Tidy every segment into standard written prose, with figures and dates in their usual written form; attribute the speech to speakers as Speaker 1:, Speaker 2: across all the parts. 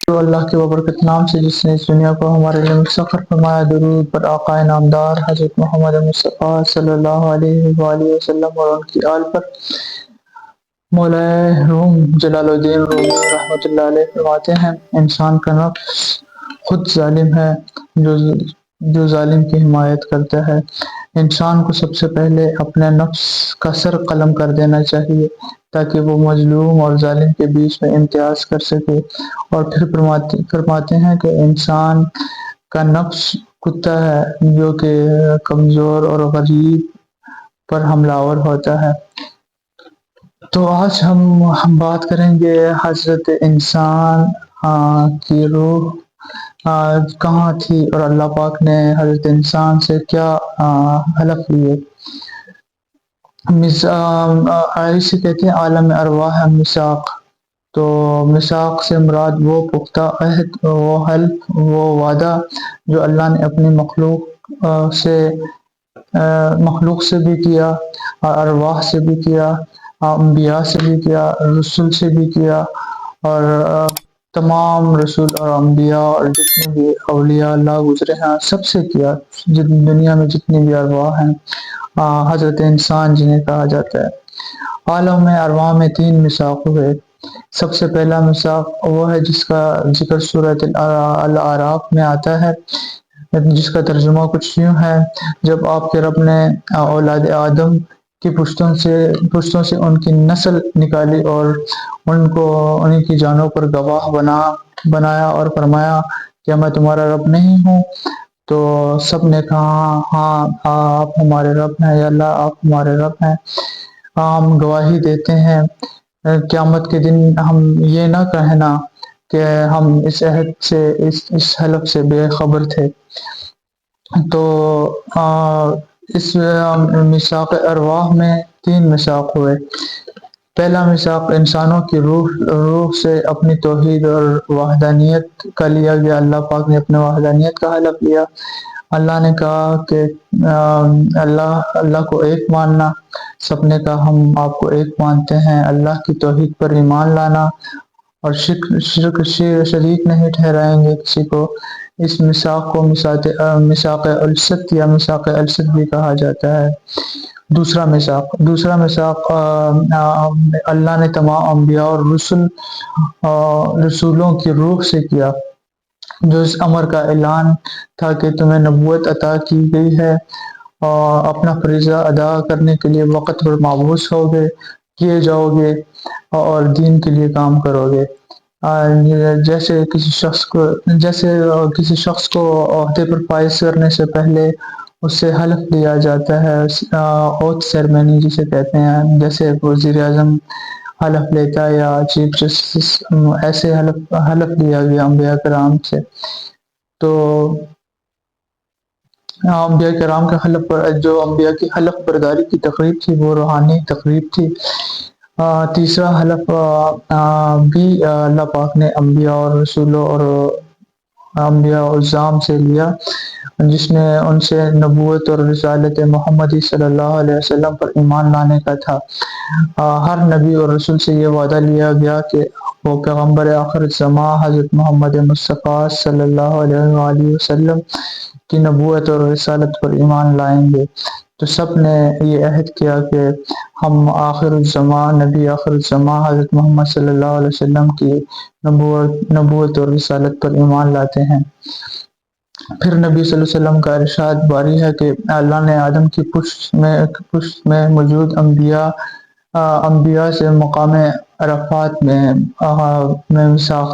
Speaker 1: تو اللہ کے بابرکت نام سے جس نے اس دنیا کو ہمارے لیے مسخر فرمایا، درود پر آقا نامدار حضرت محمد مصطفیٰ صلی اللہ علیہ وآلہ وسلم اور ان کی آل پر۔ مولا روم جلال الدین رومی رحمۃ اللہ علیہ فرماتے ہیں، انسان کا نفس خود ظالم ہے جو ظالم کی حمایت کرتا ہے۔ انسان کو سب سے پہلے اپنے نفس کا سر قلم کر دینا چاہیے تاکہ وہ مظلوم اور ظالم کے بیچ میں امتیاز کر سکے۔ اور پھر فرماتے ہیں کہ انسان کا نفس کتا ہے جو کہ کمزور اور غریب پر حملہ آور ہوتا ہے۔ تو آج ہم بات کریں گے حضرت انسان کی روح کہاں تھی اور اللہ پاک نے حضرت انسان سے کیا حلف لیے۔ اسے کہتے ہیں عالم ارواح میثاق۔ تو میثاق سے مراد وہ پختہ عہد، وہ حلف، وہ وعدہ جو اللہ نے اپنی مخلوق سے بھی کیا، ارواح سے بھی کیا، انبیاء سے بھی کیا، رسول سے بھی کیا، اور تمام رسول اور انبیاء اور جتنے بھی اولیاء اللہ گزرے ہیں سب سے کیا، دنیا میں جتنی بھی ارواح ہیں، حضرت انسان جنہیں کہا جاتا ہے۔ عالم ارواح میں 3 میثاق ہوئے۔ سب سے پہلا میثاق وہ ہے جس کا ذکر سورۃ الاعراف میں آتا ہے، جس کا ترجمہ کچھ یوں ہے: جب آپ کے رب نے اولاد آدم کی پشتوں سے ان کی نسل نکالی اور انہیں کی جانوں پر گواہ بنایا اور فرمایا کیا میں تمہارا رب نہیں ہوں؟ تو سب نے کہا ہاں آپ ہمارے رب ہیں، یا اللہ آپ ہمارے رب ہیں، ہم گواہی دیتے ہیں۔ قیامت کے دن ہم یہ نہ کہنا کہ ہم اس عہد سے، اس حلف سے بے خبر تھے۔ تو اس میثاق ارواح میں 3 میثاق ہوئے۔ پہلا میثاق انسانوں کی روح سے اپنی توحید اور وحدانیت کا لیا گیا۔ اللہ پاک نے اپنے وحدانیت کا حلف لیا۔ اللہ نے کہا کہ اللہ کو ایک ماننا، سب نے کہا ہم آپ کو ایک مانتے ہیں۔ اللہ کی توحید پر ایمان لانا اور شریک نہیں ٹھہرائیں گے کسی کو۔ اس میثاق کو میثاق الست یا میثاق الست بھی کہا جاتا ہے۔ دوسرا میثاق اللہ نے تمام انبیاء اور رسولوں کی روح سے کیا، جو اس امر کا اعلان تھا کہ تمہیں نبوت عطا کی گئی ہے اور اپنا فریضہ ادا کرنے کے لیے وقت پر مبعوث کیے جاؤ گے اور دین کے لیے کام کرو گے۔ جیسے کسی شخص کو عہدے پر فائز کرنے سے پہلے اس سے حلف لیا جاتا ہے، اوتھ سیرمنی جسے کہتے ہیں، جیسے وزیر اعظم حلف لیتا ہے یا چیف جسٹس، ایسے حلف لیا گیا انبیاء کرام سے۔ تو انبیاء کرام کا جو انبیاء کی حلف برداری کی تقریب تھی وہ روحانی تقریب تھی۔ تیسرا حلف بھی اللہ پاک نے انبیاء اور رسولوں اور انبیاء عظام سے لیا، جس نے ان سے نبوت اور رسالت محمدی صلی اللہ علیہ وسلم پر ایمان لانے کا تھا۔ ہر نبی اور رسول سے یہ وعدہ لیا گیا کہ وہ پیغمبر آخر الزماں حضرت محمد مصطفیٰ صلی اللہ علیہ وآلہ وسلم کی نبوت اور رسالت پر ایمان لائیں گے۔ تو سب نے یہ عہد کیا کہ ہم نبی آخر الزماں حضرت محمد صلی اللہ علیہ وسلم کی نبوت اور رسالت پر ایمان لاتے ہیں۔ پھر نبی صلی اللہ علیہ وسلم کا ارشاد باری ہے کہ اللہ نے آدم کی پشت میں موجود انبیاء سے مقام عرفات میں میثاق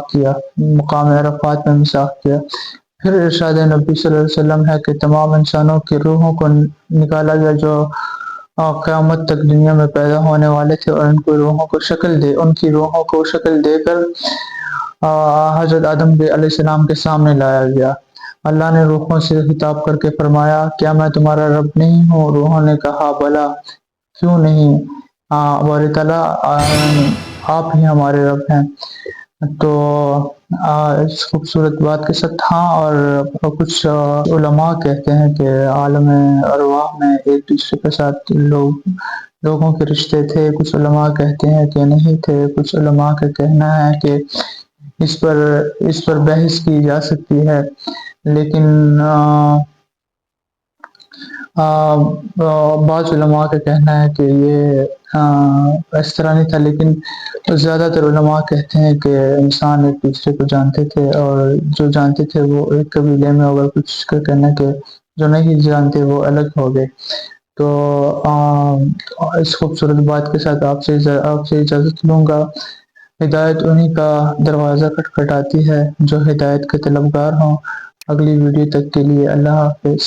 Speaker 1: کیا۔ پھر ارشاد نبی صلی اللہ علیہ وسلم ہے کہ تمام انسانوں کی روحوں کو نکالا گیا جو قیامت تک دنیا میں پیدا ہونے والے تھے، اور ان کی روحوں کو شکل دے کر حضرت آدم علیہ السلام کے سامنے لایا گیا۔ اللہ نے روحوں سے خطاب کر کے فرمایا کیا میں تمہارا رب نہیں ہوں؟ روحوں نے کہا بلی، کیوں نہیں، باری تعالیٰ آپ ہی ہمارے رب ہیں۔ تو اس خوبصورت بات کے ساتھ اور کچھ علماء کہتے ہیں کہ عالم ارواح میں ایک دوسرے کے ساتھ لوگوں کے رشتے تھے، کچھ علماء کہتے ہیں کہ نہیں تھے، کچھ علماء کا کہنا ہے کہ اس پر بحث کی جا سکتی ہے، لیکن بعض علماء کا کہنا ہے کہ یہ اس طرح نہیں تھا، لیکن زیادہ تر علماء کہتے ہیں کہ انسان ایک دوسرے کو جانتے تھے، اور جو جانتے تھے وہ ایک قبیلے میں، اگر کچھ کا کہنا کہ جو نہیں جانتے وہ الگ ہو گئے۔ تو اس خوبصورت بات کے ساتھ آپ سے اجازت لوں گا۔ ہدایت انہی کا دروازہ کھٹکھٹاتی ہے جو ہدایت کے طلبگار ہوں۔ اگلی ویڈیو تک کے لیے اللہ حافظ۔